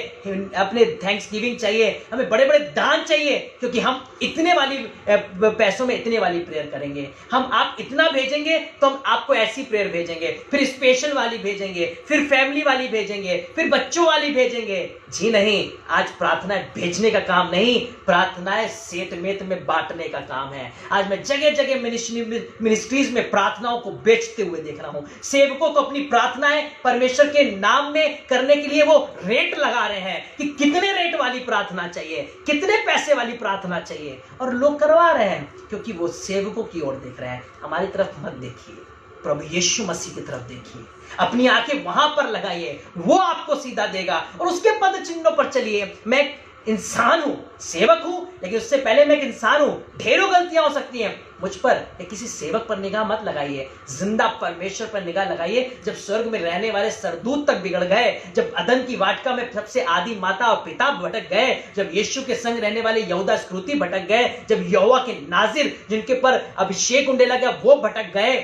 अपने थैंक्स गिविंग चाहिए, हमें बड़े बड़े दान चाहिए, क्योंकि हम इतने वाली पैसों में इतने वाली प्रेयर करेंगे, हम आप इतना भेजेंगे तो हम आपको ऐसी प्रेयर भेजेंगे, फिर स्पेशल वाली भेजेंगे, फिर फैमिली वाली भेजेंगे, फिर बच्चों वाली भेजेंगे। जी नहीं, आज प्रार्थना भेजने का काम नहीं, प्रार्थनाएं सेत मेत में बांटने का काम है। आज मैं जगह जगह मिनिस्ट्रीज में प्रार्थनाओं को बेचते हुए देख रहा हूं। सेवकों को अपनी प्रार्थनाएं परमेश्वर के नाम में करने के लिए वो रेट लगा रहे हैं कि कितने रेट वाली प्रार्थना चाहिए, कितने पैसे वाली प्रार्थना चाहिए, और लोग करवा रहे हैं क्योंकि वो सेवकों की ओर देख रहे हैं। हमारी तरफ मत देखिए, प्रभु यीशु मसीह की तरफ देखिए, अपनी आंखें वहां पर लगाइए, वो आपको सीधा देगा, और उसके पद चिन्हों पर चलिए। मैं इंसान हूं, सेवक हूं, लेकिन उससे पहले मैं एक इंसान हूं, ढेरों गलतियां हो सकती हैं मुझ पर, या किसी सेवक पर निगाह मत लगाइए, जिंदा परमेश्वर पर निगाह लगाइए। जब स्वर्ग में रहने वाले सरदूत तक बिगड़ गए, जब अदन की वाटिका में सबसे आदि माता और पिता भटक गए, जब यीशु के संग रहने वाले यहूदा इस्करियोती भटक गए, जब यहोवा के नाजिर जिनके पर अभिषेक उंडेला गया वो भटक गए,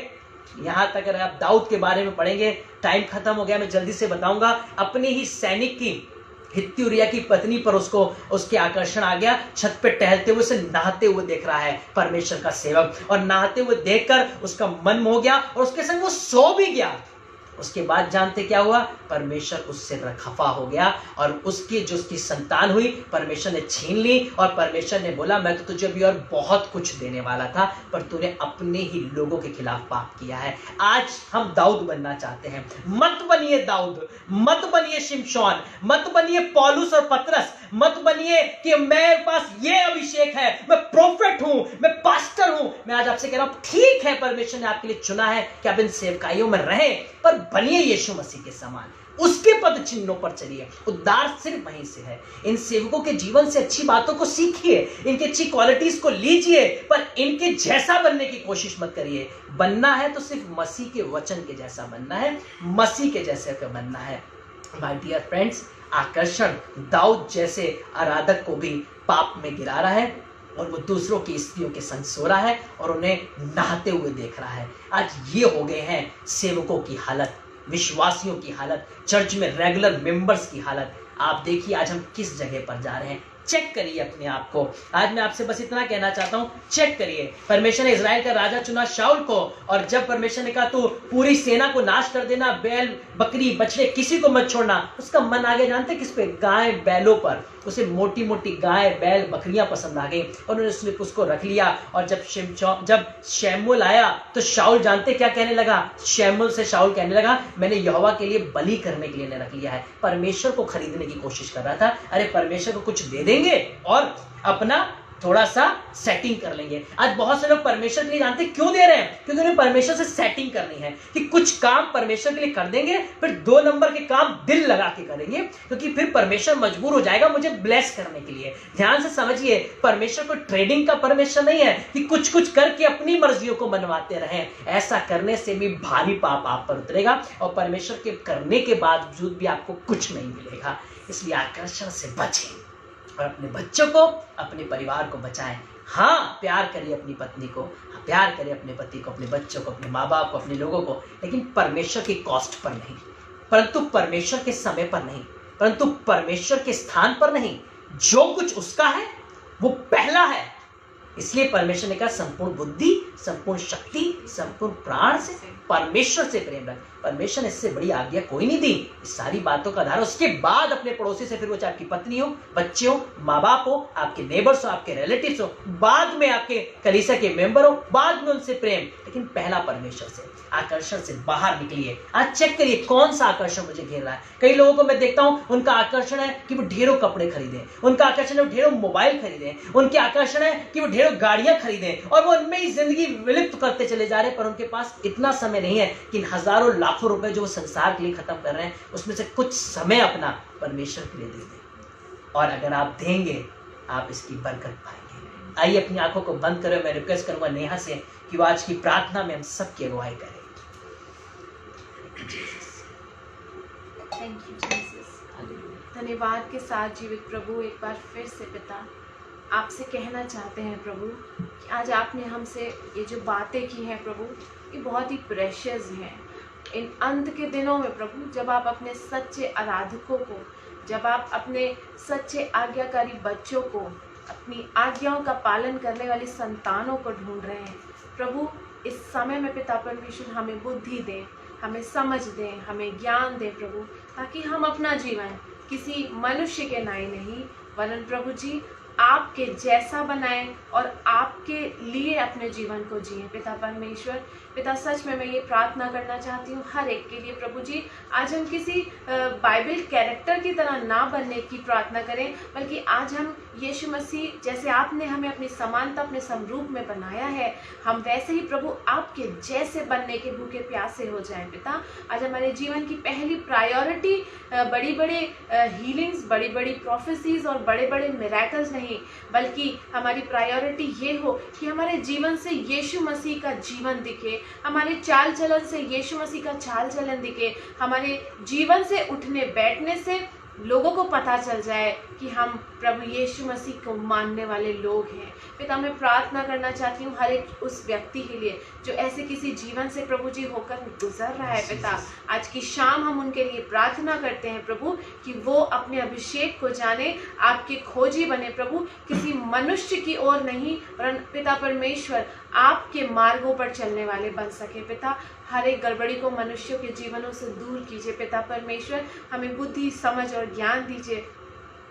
यहां तक अगर आप दाऊद के बारे में पढ़ेंगे, टाइम खत्म हो गया, मैं जल्दी से बताऊंगा। अपने ही सैनिक की, हित्ती उरिया की पत्नी पर उसके आकर्षण आ गया। छत पे टहलते हुए, उसे नहाते हुए देख रहा है परमेश्वर का सेवक, और नहाते हुए देखकर उसका मन मोह गया और उसके संग वो सो भी गया। उसके बाद जानते क्या हुआ, परमेश्वर उससे खफा हो गया और उसकी संतान हुई परमेश्वर ने छीन ली और परमेश्वर ने बोला मैं तो तुझे अभी और बहुत कुछ देने वाला था, पर तूने अपने ही लोगों के खिलाफ पाप किया है। आज हम दाऊद बनना चाहते हैं। मत बनिए दाऊद, मत बनिए शिमशोन, मत बनिए पौलुस और पतरस, मत बनिए कि मेरे पास ये अभिषेक है, मैं प्रोफेट हूं, मैं पास्टर हूं। मैं आज आपसे कह रहा हूं ठीक है, परमेश्वर ने आपके लिए चुना है कि आप इन सेवकाइयों में रहें, पर बनिए यीशु मसीह के समान, उसके पद चिन्हों पर चलिए। उद्धार सिर्फ वहीं से है। इन सेवकों के जीवन से अच्छी बातों को सीखिए, इनकी अच्छी क्वालिटीज को लीजिए, पर इनके जैसा बनने की कोशिश मत करिए। बनना है तो सिर्फ मसीह के वचन के जैसा बनना है, मसीह के जैसे बनना है। माय डियर फ्रेंड्स, आकर्षण दाऊद जैसे आराधक को भी पाप में गिरा रहा है और वो दूसरों की स्त्रियों के संग सो रहा है और उन्हें नहाते हुए देख रहा है। आज ये हो गए हैं सेवकों की हालत, विश्वासियों की हालत, चर्च में रेगुलर मेंबर्स की हालत। आप देखिए आज हम किस जगह पर जा रहे हैं। चेक करिए अपने आप को। आज मैं आपसे बस इतना कहना चाहता हूं, चेक करिए। परमेश्वर ने इजराइल का राजा चुना शाऊल को, और जब परमेश्वर ने कहा तू पूरी सेना को नाश कर देना, बैल बकरी बछड़े किसी को मत छोड़ना, उसका मन आगे जानते किस पे, गाय बैलों पर। उसे मोटी मोटी गाय बैल बकरियां पसंद आ गई और उन्होंने उसको रख लिया। और जब शमूएल आया तो शाऊल जानते क्या कहने लगा, शमूएल से शाऊल कहने लगा मैंने यहोवा के लिए बलि करने के लिए रख लिया है। परमेश्वर को खरीदने की कोशिश कर रहा था। अरे परमेश्वर को कुछ दे देंगे और अपना थोड़ा सा सेटिंग कर लेंगे। आज बहुत से लोग परमेश्वर के लिए जानते क्यों दे रहे हैं, क्योंकि उन्हें परमेश्वर से सेटिंग करनी है कि कुछ काम परमेश्वर के लिए कर देंगे, फिर 2 नंबर के काम दिल लगा के करेंगे, क्योंकि फिर परमेश्वर मजबूर हो जाएगा मुझे ब्लेस करने के लिए। ध्यान से समझिए, परमेश्वर को ट्रेडिंग का परमेश्वर नहीं है कि कुछ कुछ करके अपनी मर्जियों को मनवाते रहें। ऐसा करने से भी भारी पाप आप पर उतरेगा और परमेश्वर के करने के बावजूद भी आपको कुछ नहीं मिलेगा। इसलिए आकर्षण से बचें और अपने बच्चों को, अपने परिवार को बचाएं। हाँ, प्यार करिए अपनी पत्नी को, प्यार करिए अपने पति को, अपने बच्चों को, अपने माँ बाप को, अपने लोगों को, लेकिन परमेश्वर की कॉस्ट पर नहीं, परंतु परमेश्वर के समय पर नहीं, परंतु परमेश्वर के स्थान पर नहीं। जो कुछ उसका है वो पहला है। इसलिए परमेश्वर ने कहा संपूर्ण बुद्धि, संपूर्ण शक्ति, संपूर्ण प्राण से परमेश्वर से प्रेम रख। परमेश्वर ने इससे बड़ी आज्ञा कोई नहीं दी। इस सारी बातों का आधार उसके बाद अपने पड़ोसी से, फिर वो चाहे आपकी पत्नी हो, बच्चे हो, माँ बाप हो, आपके नेबर्स हो, आपके रिलेटिव्स हो, बाद में आपके कलीसिया के मेंबर हो, बाद में उनसे प्रेम, लेकिन पहला परमेश्वर से। आकर्षण से बाहर निकलिए। आज चेक करिए कौन सा आकर्षण मुझे घेर रहा है। कई लोगों को मैं देखता हूं, उनका आकर्षण है कि वो ढेरों कपड़े खरीदें, उनका आकर्षण है वो ढेरों मोबाइल खरीदें, उनके आकर्षण है कि वो ढेरों गाड़ियां खरीदें, और वो उनमें ही जिंदगी विलुप्त करते चले जा रहे हैं। पर उनके पास इतना समय नहीं है कि हजारों लाखों रुपए जो वो संसार के लिए खत्म कर रहे हैं, उसमें से कुछ समय अपना परमेश्वर के लिए दे दें। और अगर आप देंगे, आप इसकी बरकत पाएंगे। आइए अपनी आंखों को बंद करें। मैं रिक्वेस्ट करूंगा नेहा से कि वो आज की प्रार्थना में हम सबकी अगुवाई करें। Thank you Jesus. धन्यवाद के साथ जीवित प्रभु, एक बार फिर से पिता आपसे कहना चाहते हैं प्रभु कि आज आपने हमसे ये जो बातें की हैं प्रभु, ये बहुत ही प्रेशियस हैं। इन अंत के दिनों में प्रभु, जब आप अपने सच्चे आराधकों को, जब आप अपने सच्चे आज्ञाकारी बच्चों को, अपनी आज्ञाओं का पालन करने वाली संतानों को ढूंढ रहे हैं प्रभु, इस समय में पिता परमेश्वर हमें बुद्धि दें, हमें समझ दें, हमें ज्ञान दें प्रभु, ताकि हम अपना जीवन किसी मनुष्य के नाई नहीं, वरन प्रभु जी आपके जैसा बनाएं और आपके लिए अपने जीवन को जिएं। पिता परमेश्वर, पिता सच में मैं ये प्रार्थना करना चाहती हूँ हर एक के लिए प्रभु जी, आज हम किसी बाइबल कैरेक्टर की तरह ना बनने की प्रार्थना करें, बल्कि आज हम यीशु मसीह जैसे आपने हमें अपनी समानता, अपने समरूप में बनाया है, हम वैसे ही प्रभु आपके जैसे बनने के भूखे प्यासे हो जाएं। पिता, आज हमारे जीवन की पहली प्रायोरिटी बड़ी बड़ी हीलिंग्स, बड़ी बड़ी प्रोफेसीज और बड़े बड़े मिरेकल्स नहीं, बल्कि हमारी प्रायोरिटी ये हो कि हमारे जीवन से यीशु मसीह का जीवन दिखे, हमारे चाल चलन से यीशु मसीह का चाल चलन दिखे, हमारे जीवन से उठने बैठने से लोगों को पता चल जाए कि हम प्रभु यीशु मसीह को मानने वाले लोग हैं। पिता, मैं प्रार्थना करना चाहती हूँ हर एक उस व्यक्ति के लिए जो ऐसे किसी जीवन से प्रभु जी होकर गुजर रहा है। पिता, आज की शाम हम उनके लिए प्रार्थना करते हैं प्रभु कि वो अपने अभिषेक को जाने, आपके खोजी बने प्रभु, किसी मनुष्य की ओर नहीं, वरन पिता परमेश्वर आपके मार्गों पर चलने वाले बन सके। पिता, हर एक गड़बड़ी को मनुष्यों के जीवनों से दूर कीजिए पिता परमेश्वर। हमें बुद्धि, समझ और ज्ञान दीजिए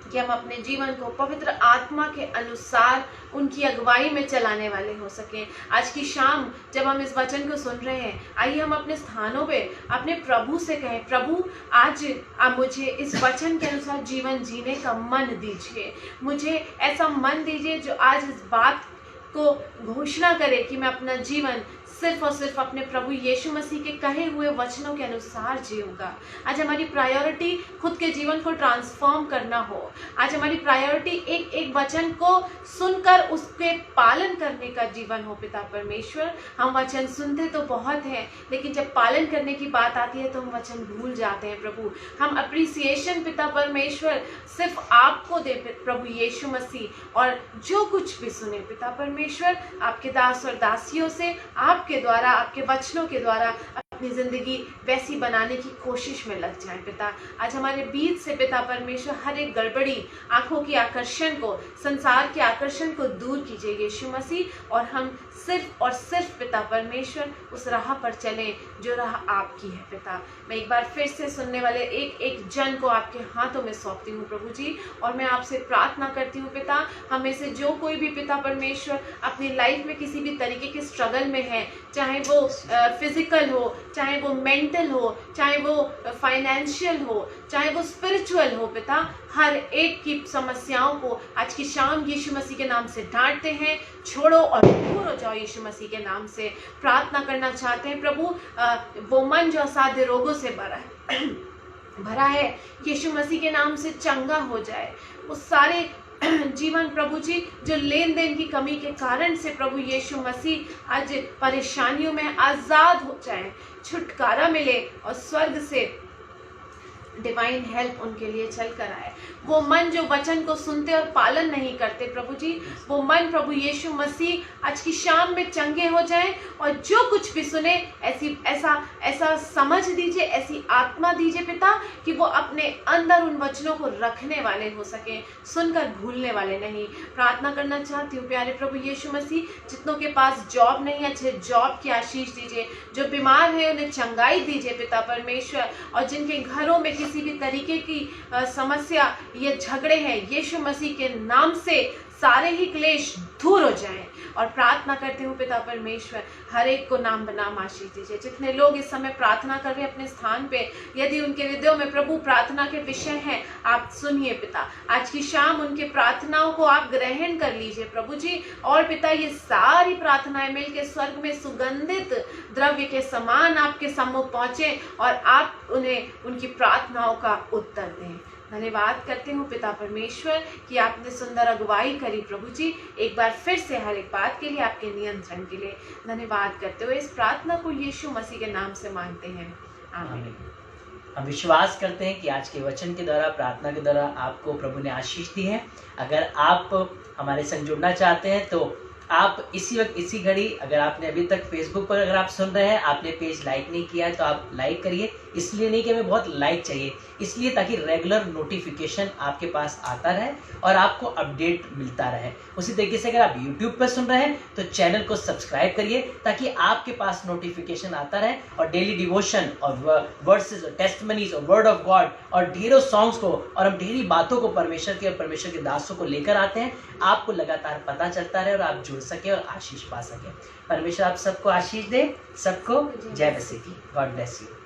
कि हम अपने जीवन को पवित्र आत्मा के अनुसार उनकी अगुवाई में चलाने वाले हो सकें। आज की शाम जब हम इस वचन को सुन रहे हैं, आइए हम अपने स्थानों पे अपने प्रभु से कहें, प्रभु आज आप मुझे इस वचन के अनुसार जीवन जीने का मन दीजिए। मुझे ऐसा मन दीजिए जो आज इस बात को घोषणा करे कि मैं अपना जीवन सिर्फ और सिर्फ अपने प्रभु यीशु मसीह के कहे हुए वचनों के अनुसार जीऊंगा। आज हमारी प्रायोरिटी खुद के जीवन को ट्रांसफॉर्म करना हो। आज हमारी प्रायोरिटी एक एक वचन को सुनकर उसके पालन करने का जीवन हो पिता परमेश्वर। हम वचन सुनते तो बहुत हैं, लेकिन जब पालन करने की बात आती है तो हम वचन भूल जाते हैं प्रभु। हम अप्रिसिएशन पिता परमेश्वर सिर्फ आपको दे प्रभु यीशु मसीह, और जो कुछ भी सुने पिता परमेश्वर आपके दास और दासियों से आपके द्वारा, आपके वचनों के द्वारा अपनी जिंदगी वैसी बनाने की कोशिश में लग जाए पिता। आज हमारे बीच से पिता परमेश्वर हर एक गड़बड़ी, आंखों की आकर्षण को, संसार के आकर्षण को दूर कीजिए यीशु मसीह, और हम सिर्फ और सिर्फ पिता परमेश्वर उस राह पर चलें जो राह आपकी है पिता। मैं एक बार फिर से सुनने वाले एक एक जन को आपके हाथों में सौंपती हूँ प्रभु जी, और मैं आपसे प्रार्थना करती हूँ पिता, हमें से जो कोई भी पिता परमेश्वर अपनी लाइफ में किसी भी तरीके के स्ट्रगल में है, चाहे वो फिजिकल हो, चाहे वो मेंटल हो, चाहे वो फाइनेंशियल हो, चाहे वो स्पिरिचुअल हो पिता, हर एक की समस्याओं को आज की शाम यीशु मसीह के नाम से डांटते हैं। छोड़ो और दूर हो जाओ यीशु मसीह के नाम से। प्रार्थना करना चाहते हैं प्रभु, वो मन जो असाध्य रोगों से भरा है यीशु मसीह के नाम से चंगा हो जाए। उस सारे जीवन प्रभु जी जो लेन देन की कमी के कारण से प्रभु यीशु मसीह आज परेशानियों में आजाद हो जाए, छुटकारा मिले और स्वर्ग से डिवाइन हेल्प उनके लिए चल कर आए। वो मन जो वचन को सुनते और पालन नहीं करते प्रभु जी, वो मन प्रभु यीशु मसीह आज की शाम में चंगे हो जाए, और जो कुछ भी सुने ऐसा समझ दीजिए, ऐसी आत्मा दीजिए पिता कि वो अपने अंदर उन वचनों को रखने वाले हो सके, सुनकर भूलने वाले नहीं। प्रार्थना करना चाहती हूँ प्यारे प्रभु यीशु मसीह, जितनों के पास जॉब नहीं है अच्छे जॉब की आशीष दीजिए, जो बीमार है उन्हें चंगाई दीजिए पिता परमेश्वर, और जिनके घरों में किसी भी तरीके की समस्या, ये झगड़े हैं, यीशु मसीह के नाम से सारे ही क्लेश दूर हो जाएं। और प्रार्थना करते हूँ पिता परमेश्वर, हर एक को नाम बनाम आशीष दीजिए। जितने लोग इस समय प्रार्थना कर रहे हैं अपने स्थान पे, यदि उनके हृदयों में प्रभु प्रार्थना के विषय हैं, आप सुनिए पिता। आज की शाम उनके प्रार्थनाओं को आप ग्रहण कर लीजिए प्रभु जी, और पिता ये सारी प्रार्थनाएं मिलकर स्वर्ग में सुगंधित द्रव्य के समान आपके सम्मुख पहुंचे, और आप उन्हें उनकी प्रार्थनाओं का उत्तर दें। धन्यवाद करते हूँ पिता परमेश्वर कि आपने सुंदर अगुवाई करी प्रभु जी। एक बार फिर से हर एक बात के लिए, आपके नियंत्रण के लिए धन्यवाद करते हुए इस प्रार्थना को यीशु मसीह के नाम से मांगते हैं, आमीन। हम विश्वास करते हैं कि आज के वचन के द्वारा, प्रार्थना के द्वारा आपको प्रभु ने आशीष दी है। अगर आप हमारे संग जुड़ना चाहते हैं तो आप इसी वक्त, इसी घड़ी, अगर आपने अभी तक फेसबुक पर अगर आप सुन रहे हैं, आपने पेज लाइक नहीं किया है तो आप लाइक करिए। इसलिए नहीं कि हमें बहुत लाइक चाहिए, इसलिए ताकि रेगुलर नोटिफिकेशन आपके पास आता रहे और आपको अपडेट मिलता रहे। उसी तरीके से अगर आप यूट्यूब पर सुन रहे हैं तो चैनल को सब्सक्राइब करिए ताकि आपके पास नोटिफिकेशन आता रहे, और डेली डिवोशन और वर्सेस और टेस्टमनीज और वर्ड ऑफ गॉड और ढेरों सॉन्ग्स को, और हम ढेरी बातों को परमेश्वर के और परमेश्वर के दासों को लेकर आते हैं, आपको लगातार पता चलता रहे और आप जुड़ सके और आशीष पा सके। परमेश्वर आप सबको आशीष दे। सबको जय मसीह की। God bless you.